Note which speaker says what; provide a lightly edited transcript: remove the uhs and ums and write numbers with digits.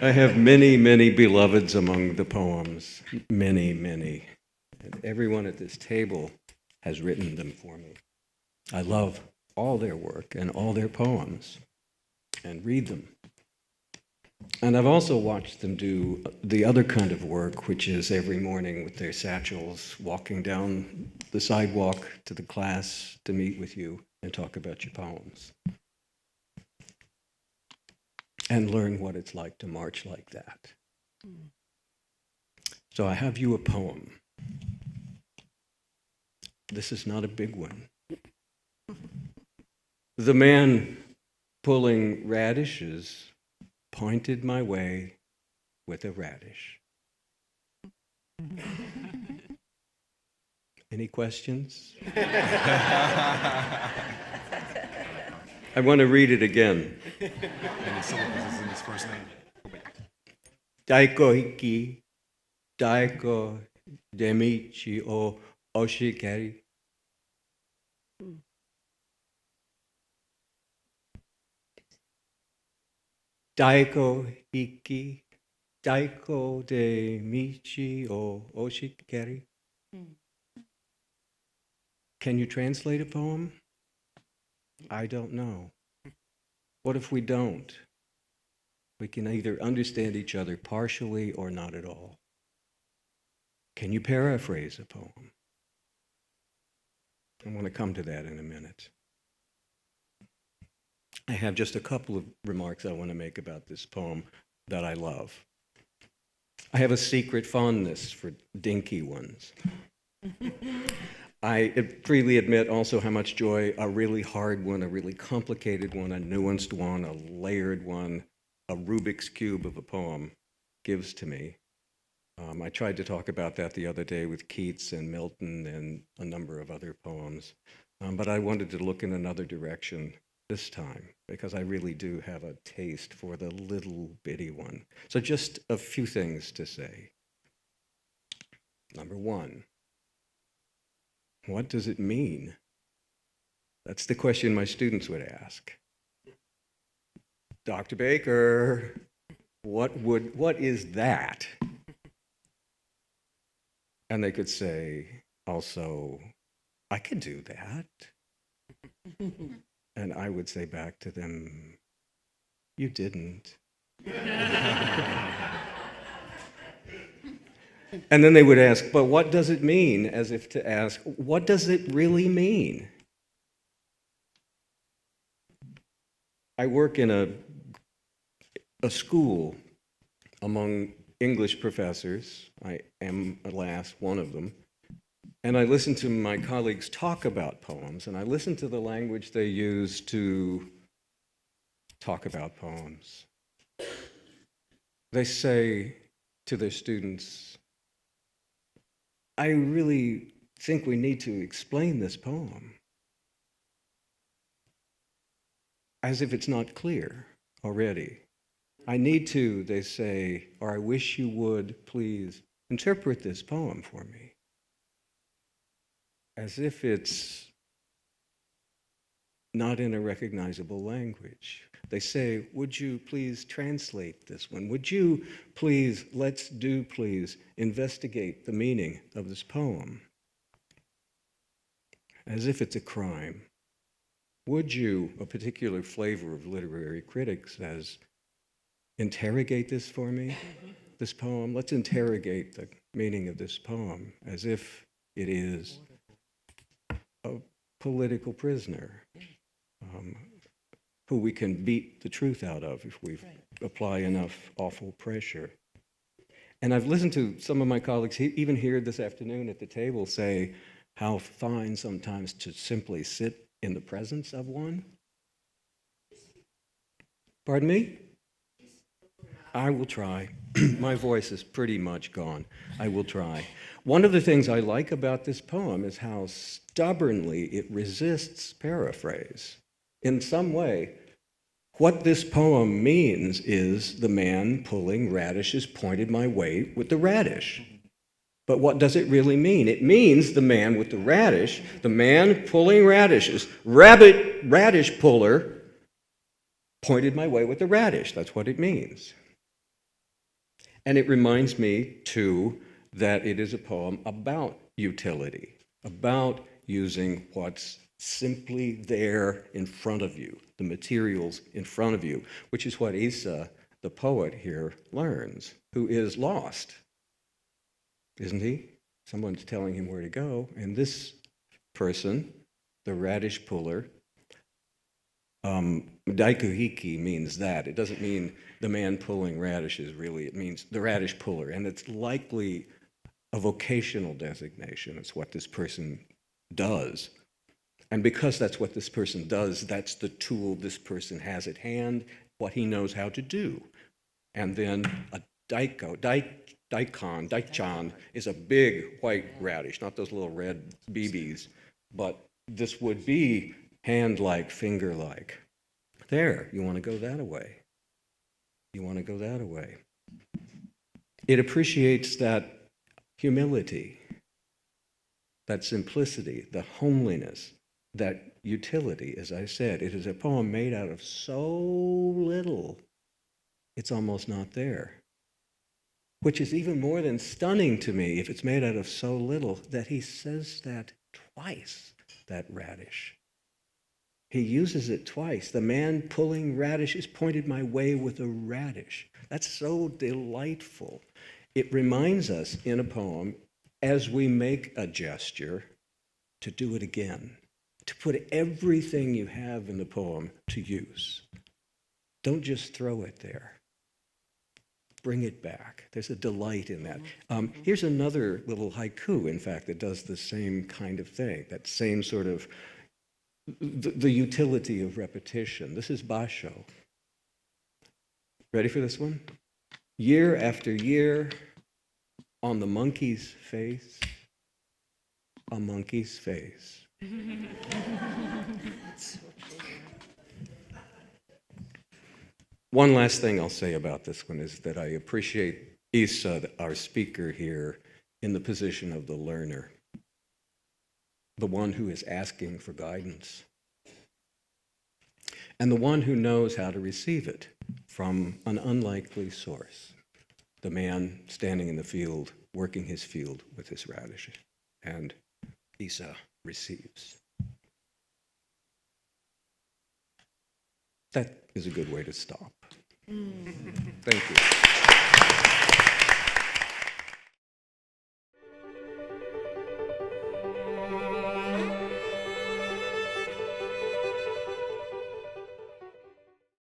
Speaker 1: I have many, many beloveds among the poems. Many, many. And everyone at this table has written them for me. I love all their work and all their poems and read them. And I've also watched them do the other kind of work, which is every morning with their satchels, walking down the sidewalk to the class to meet with you and talk about your poems. And learn what it's like to march like that. So I have you a poem. This is not a big one. The man pulling radishes pointed my way with a radish. Any questions? I want to read it again.
Speaker 2: And the syllables is in his first name.
Speaker 1: Daiko hiki, daiko demichi o oshikari. Daiko hiki, daiko demichi o oshikari. Can you translate a poem? I don't know. What if we don't? We can either understand each other partially or not at all. Can you paraphrase a poem? I want to come to that in a minute. I have just a couple of remarks I want to make about this poem that I love. I have a secret fondness for dinky ones. I freely admit also how much joy a really hard one, a really complicated one, a nuanced one, a layered one, a Rubik's Cube of a poem gives to me. I tried to talk about that the other day with Keats and Milton and a number of other poems, but I wanted to look in another direction this time because I really do have a taste for the little bitty one. So just a few things to say. Number one, what does it mean? That's the question my students would ask. Dr. Baker, what is that? And they could say also, I could do that. And I would say back to them, you didn't. And then they would ask, but what does it mean? As if to ask, what does it really mean? I work in a school among English professors. I am, alas, one of them. And I listen to my colleagues talk about poems, and I listen to the language they use to talk about poems. They say to their students, I really think we need to explain this poem, as if it's not clear already. I need to, they say, or I wish you would please interpret this poem for me, as if it's not in a recognizable language. They say, would you please translate this one? Would you please, please investigate the meaning of this poem? As if it's a crime. Would you, a particular flavor of literary critics says, interrogate this for me, this poem? Let's interrogate the meaning of this poem as if it is a political prisoner who we can beat the truth out of if we apply enough awful pressure. And I've listened to some of my colleagues, even here this afternoon at the table, say how fine sometimes to simply sit in the presence of one. Pardon me? I will try. My voice is pretty much gone. I will try. One of the things I like about this poem is how stubbornly it resists paraphrase. In some way, what this poem means is the man pulling radishes pointed my way with the radish. But what does it really mean? It means the man with the radish, the man pulling radishes, radish puller, pointed my way with the radish. That's what it means. And it reminds me, too, that it is a poem about utility, about using what's simply there in front of you, the materials in front of you, which is what Isa, the poet here, learns, who is lost, isn't he? Someone's telling him where to go, and this person, the radish puller, daikuhiki means that. It doesn't mean the man pulling radishes, really. It means the radish puller, and it's likely a vocational designation. It's what this person does. And because that's what this person does, that's the tool this person has at hand, what he knows how to do. And then a daikon is a big white radish, not those little red BBs, but this would be hand-like, finger-like. There, you want to go that away. You want to go that away. It appreciates that humility, that simplicity, the homeliness, that utility, as I said. It is a poem made out of so little, it's almost not there. Which is even more than stunning to me, if it's made out of so little, that he says that twice, that radish. He uses it twice. The man pulling radishes pointed my way with a radish. That's so delightful. It reminds us in a poem, as we make a gesture, to do it again, to put everything you have in the poem to use. Don't just throw it there. Bring it back. There's a delight in that. Here's another little haiku, in fact, that does the same kind of thing, that same sort of, the utility of repetition. This is Basho. Ready for this one? Year after year, on the monkey's face, a monkey's face. One last thing I'll say about this one is that I appreciate Isa, our speaker here, in the position of the learner, the one who is asking for guidance, and the one who knows how to receive it from an unlikely source, the man standing in the field, working his field with his radish, and Isa receives. That is a good way to stop. Thank you.